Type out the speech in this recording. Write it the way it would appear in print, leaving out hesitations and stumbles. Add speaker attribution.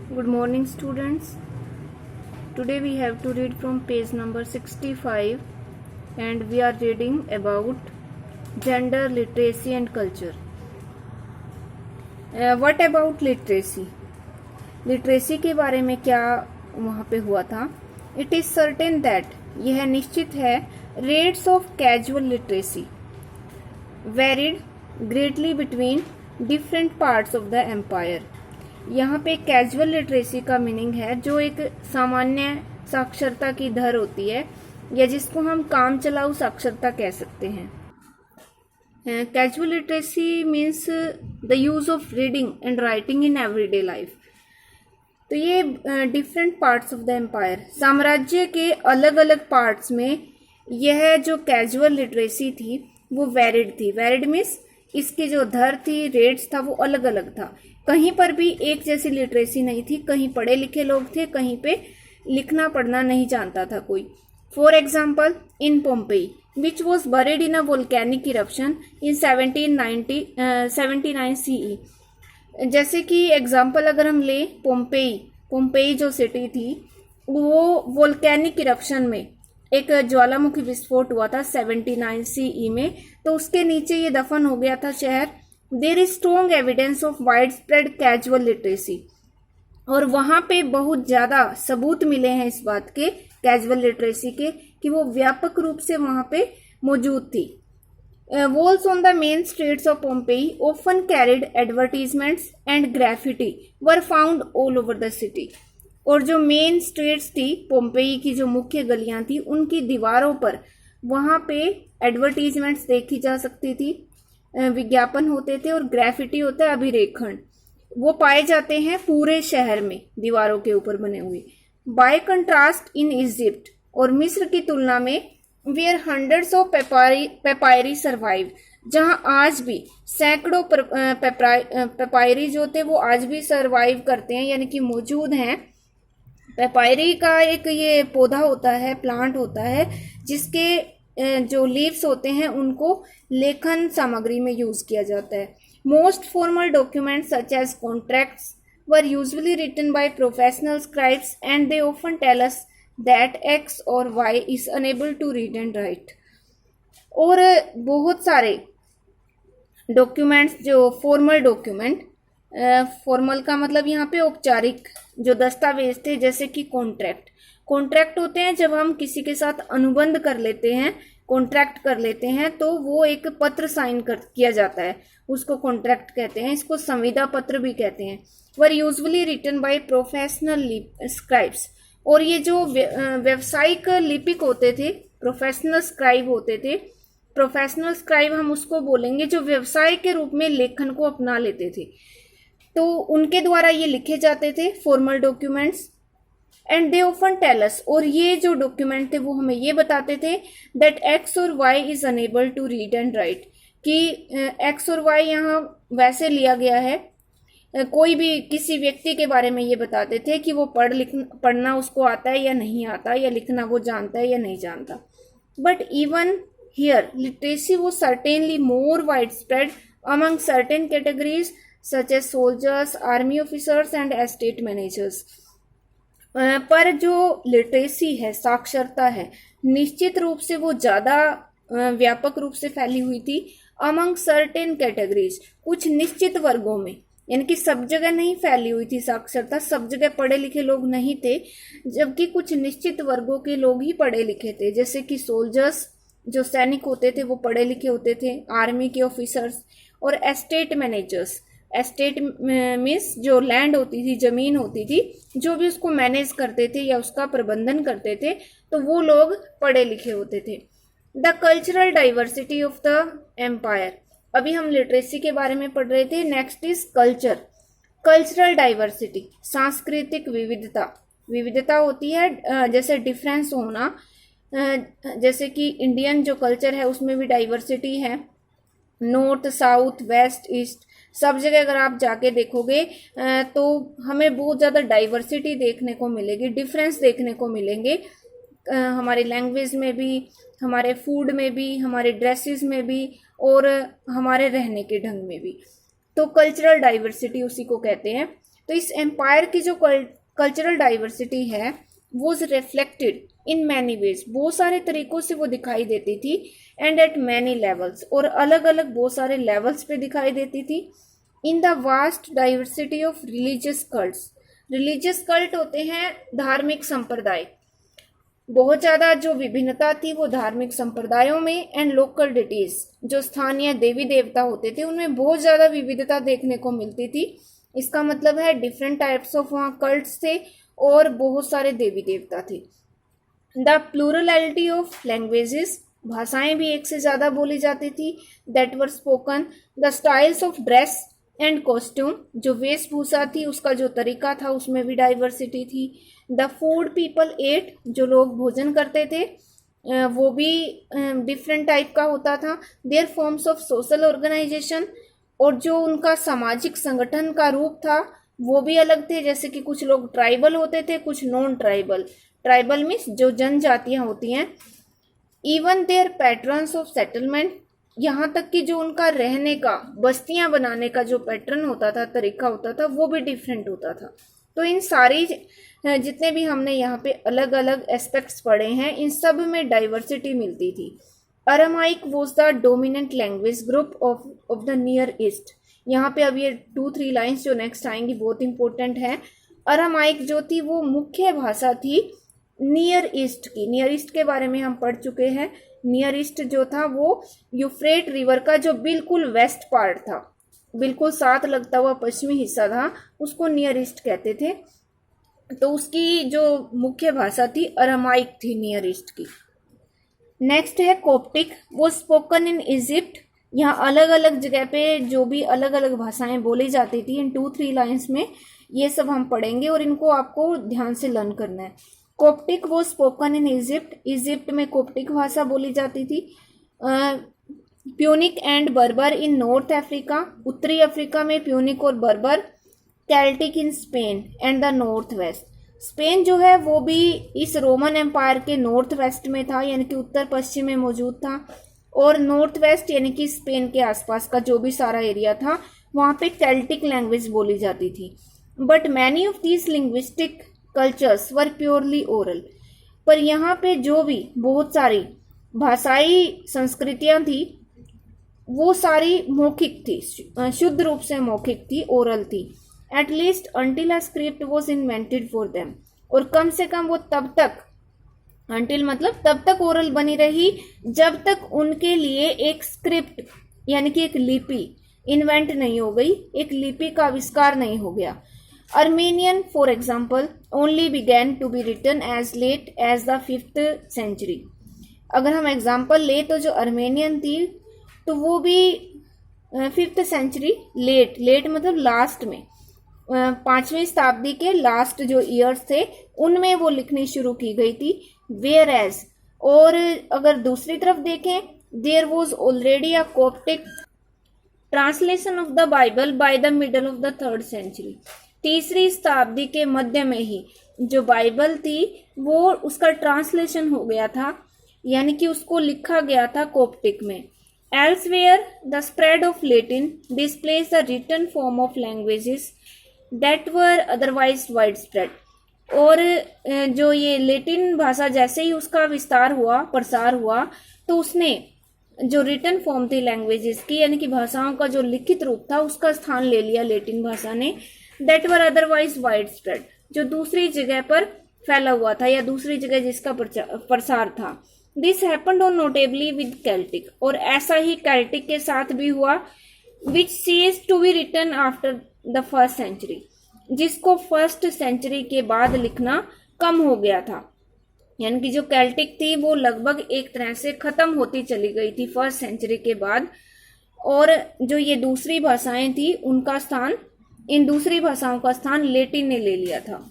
Speaker 1: Good morning, students. Today we have to read from page number 65 and we are reading about gender, literacy and culture. What about literacy? Literacy के बारे में क्या वहाँ पे हुआ था? It is certain that यह निश्चित है rates of casual literacy varied greatly between different parts of the empire. यहाँ पे कैजुअल लिटरेसी का मीनिंग है जो एक सामान्य साक्षरता की दर होती है या जिसको हम काम चलाऊ साक्षरता कह सकते हैं. Casual literacy means the use of reading and writing in everyday life. तो ये different parts of the empire, साम्राज्य के अलग अलग पार्ट्स में यह जो कैजुअल लिटरेसी थी वो वैरिड थी. वैरिड मीन्स इसकी जो दर थी, रेट्स था, वो अलग अलग था. कहीं पर भी एक जैसी लिटरेसी नहीं थी. कहीं पढ़े लिखे लोग थे, कहीं पे लिखना पढ़ना नहीं जानता था कोई. For example in Pompeii which was buried in a volcanic eruption in 1779 CE. जैसे कि एग्जाम्पल अगर हम ले पोम्पेई जो सिटी थी वो वोल्केनिक इरप्शन में एक ज्वालामुखी विस्फोट हुआ था 79 CE में. तो उसके नीचे ये दफन हो गया था शहर. There is strong evidence of wide spread casual literacy. और वहां पे बहुत ज्यादा सबूत मिले हैं इस बात के, कैजुअल लिटरेसी के, कि वो व्यापक रूप से वहां पे मौजूद थी. Walls on the main streets of Pompeii often carried advertisements and graffiti were found all over the city. और जो मेन स्ट्रीट्स थी, पोम्पेई की जो मुख्य गलियां थी, उनकी दीवारों पर वहां पे एडवर्टीजमेंट्स देखी जा सकती थी, विज्ञापन होते थे, और ग्राफिटी होता है अभिरेखण, वो पाए जाते हैं पूरे शहर में दीवारों के ऊपर बने हुए. बाय कंट्रास्ट इन इजिप्ट और मिस्र की तुलना में वेयर हंड्रेड्स ऑफ पेपायरी सर्वाइव, जहां आज भी सैकड़ों पेपायरी जो थे वो आज भी सर्वाइव करते हैं, यानी कि मौजूद हैं. पेपायरी का एक ये पौधा होता है, प्लांट होता है, जिसके जो लीव्स होते हैं उनको लेखन सामग्री में यूज किया जाता है. Most formal documents such as contracts were usually written by professional scribes and they often tell us that x और Y is unable to read and write. और बहुत सारे डॉक्यूमेंट्स, जो फॉर्मल डॉक्यूमेंट, फॉर्मल का मतलब यहाँ पे औपचारिक जो दस्तावेज थे, जैसे कि कॉन्ट्रैक्ट होते हैं जब हम किसी के साथ अनुबंध कर लेते हैं, कॉन्ट्रैक्ट कर लेते हैं, तो वो एक पत्र साइन किया जाता है, उसको कॉन्ट्रैक्ट कहते हैं. इसको संविदा पत्र भी कहते हैं. Were usually written by professional scribes. और ये जो व्यावसायिक लिपिक होते थे, प्रोफेशनल स्क्राइब होते थे. प्रोफेशनल स्क्राइब हम उसको बोलेंगे जो व्यवसाय के रूप में लेखन को अपना लेते थे, तो उनके द्वारा ये लिखे जाते थे formal documents. And they often tell us, और ये जो डॉक्यूमेंट थे वो हमें ये बताते थे दैट एक्स और Y is unable to read and write, कि एक्स और वाई यहाँ वैसे लिया गया है. कोई भी किसी व्यक्ति के बारे में ये बताते थे कि वो पढ़ना उसको आता है या नहीं आता, या लिखना वो जानता है या नहीं जानता. But even here literacy was certainly more wide spread among certain categories such as soldiers, army officers and estate managers. पर जो लिटरेसी है, साक्षरता है, निश्चित रूप से वो ज्यादा व्यापक रूप से फैली हुई थी अमंग सर्टेन कैटेगरीज, कुछ निश्चित वर्गों में, यानी कि सब जगह नहीं फैली हुई थी साक्षरता. सब जगह पढ़े लिखे लोग नहीं थे, जबकि कुछ निश्चित वर्गों के लोग ही पढ़े लिखे थे, जैसे कि सोल्जर्स जो सैनिक होते थे वो पढ़े लिखे होते थे, आर्मी के ऑफिसर्स, और एस्टेट मैनेजर्स. एस्टेट मीन्स जो लैंड होती थी, जमीन होती थी, जो भी उसको मैनेज करते थे या उसका प्रबंधन करते थे, तो वो लोग पढ़े लिखे होते थे. The cultural diversity of the empire. अभी हम लिटरेसी के बारे में पढ़ रहे थे. Next is culture. Cultural diversity, सांस्कृतिक विविधता. विविधता होती है जैसे डिफरेंस होना, जैसे कि इंडियन जो कल्चर है उसमें भी डाइवर्सिटी है. नॉर्थ, साउथ, वेस्ट, ईस्ट, सब जगह अगर आप जाके देखोगे तो हमें बहुत ज़्यादा डाइवर्सिटी देखने को मिलेगी, डिफरेंस देखने को मिलेंगे. हमारी लैंग्वेज में भी, हमारे फूड में भी, हमारे ड्रेसेस में भी, और हमारे रहने के ढंग में भी. तो कल्चरल डाइवर्सिटी उसी को कहते हैं. तो इस एम्पायर की जो कल्चरल डाइवर्सिटी है वो रिफ्लेक्टेड इन मैनी वेज, बहुत सारे तरीकों से वो दिखाई देती थी, एंड एट मैनी लेवल्स, और अलग अलग बहुत सारे लेवल्स पे दिखाई देती थी। In the vast diversity of religious cults, religious cult होते हैं धार्मिक संप्रदाय, बहुत ज्यादा जो विभिन्नता थी वो धार्मिक संप्रदायों में, एंड लोकल डिटीज, जो स्थानीय देवी देवता होते थे उनमें बहुत ज्यादा विविधता देखने को मिलती थी। इसका मतलब है डिफरेंट टाइप्स ऑफ वहाँ कल्ट्स थे और बहुत सारे देवी देवता थे। द प्लूरलिटी ऑफ लैंग्वेजेस, भाषाएं भी एक से ज्यादा बोली जाती थी, that were spoken. The styles of dress and costume, जो वेशभूषा थी उसका जो तरीका था उसमें भी डाइवर्सिटी थी। द फूड पीपल एट, जो लोग भोजन करते थे वो भी डिफरेंट टाइप का होता था। Their forms of social organization, और जो उनका सामाजिक संगठन का रूप था वो भी अलग थे, जैसे कि कुछ लोग ट्राइबल होते थे, कुछ नॉन ट्राइबल। ट्राइबल मीन्स जो जनजातियां होती हैं। Even their patterns of settlement, यहाँ तक कि जो उनका रहने का, बस्तियां बनाने का जो पैटर्न होता था, तरीका होता था, वो भी डिफरेंट होता था। तो इन सारी जितने भी हमने यहाँ पे अलग अलग एस्पेक्ट्स पढ़े हैं, इन सब में डाइवर्सिटी मिलती थी। Aramaic was the dominant language group of the near east. यहाँ पे अब ये 2-3 लाइन्स जो नेक्स्ट आएंगी बहुत इंपॉर्टेंट है। अरामाइक जो थी वो मुख्य भाषा थी नियर ईस्ट की। नियर ईस्ट के बारे में हम पढ़ चुके हैं। नियर ईस्ट जो था वो यूफ्रेट रिवर का जो बिल्कुल वेस्ट पार्ट था, बिल्कुल साथ लगता हुआ पश्चिमी हिस्सा था, उसको नियर ईस्ट कहते थे। तो उसकी जो मुख्य भाषा थी अरामाइक थी नियर ईस्ट की। नेक्स्ट है कोप्टिक, वो स्पोकन इन इजिप्ट। यहाँ अलग अलग जगह पे जो भी अलग अलग भाषाएं बोली जाती थी, इन 2-3 लाइन्स में ये सब हम पढ़ेंगे और इनको आपको ध्यान से लर्न करना है। कोप्टिक वो स्पोकन इन इजिप्ट, इजिप्ट में कोप्टिक भाषा बोली जाती थी। प्यूनिक एंड बर्बर इन नॉर्थ अफ्रीका, उत्तरी अफ्रीका में प्यूनिक और बर्बर। Celtic in Spain and the north west, Spain जो है वो भी इस रोमन एम्पायर के नॉर्थ वेस्ट में था, यानी कि उत्तर पश्चिम में मौजूद था। और नॉर्थ वेस्ट यानी कि स्पेन के आसपास का जो भी सारा एरिया था वहाँ पे कैल्टिक लैंग्वेज बोली जाती थी। But many of these linguistic cultures were purely oral, पर यहाँ पे जो भी बहुत सारी भाषाई संस्कृतियां थी वो सारी मौखिक थी, शुद्ध रूप से मौखिक थी, ओरल थी। At least until a script was invented for them, और कम से कम वो तब तक, अंटिल मतलब तब तक ओरल बनी रही जब तक उनके लिए एक स्क्रिप्ट यानी कि एक लिपि इन्वेंट नहीं हो गई, एक लिपि का आविष्कार नहीं हो गया। Armenian for example only began to be written as late as the 5th century. अगर हम एग्जाम्पल ले तो जो अर्मेनियन थी तो वो भी 5th सेंचुरी, लेट मतलब लास्ट में, 5वीं शताब्दी के लास्ट जो ईयर्स थे उनमें वो लिखनी शुरू की गई थी। वेयर एज, और अगर दूसरी तरफ देखें, there was already a Coptic translation of the Bible by the middle of the 3rd century. 3री शताब्दी के मध्य में ही जो बाइबल थी वो उसका ट्रांसलेशन हो गया था, यानी कि उसको लिखा गया था कोप्टिक में। Elsewhere the spread of Latin displace the written form of languages that were otherwise wide spread. और जो ये लैटिन भाषा जैसे ही उसका विस्तार हुआ, प्रसार हुआ, तो उसने जो रिटन फॉर्म थी लैंग्वेजेस की, यानी कि भाषाओं का जो लिखित रूप था, उसका स्थान ले लिया लैटिन भाषा ने। That were otherwise wide spread, जो दूसरी जगह पर फैला हुआ था या दूसरी जगह जिसका प्रसार था। This happened on notably with Celtic, और ऐसा ही कैल्टिक के साथ भी हुआ। विच सीज to be written after the 1st century, जिसको 1st सेंचुरी के बाद लिखना कम हो गया था, यानी कि जो कैल्टिक थी वो लगभग एक तरह से खत्म होती चली गई थी 1st सेंचुरी के बाद। और जो ये दूसरी भाषाएं थी उनका स्थान, इन दूसरी भाषाओं का स्थान लैटिन ने ले लिया था।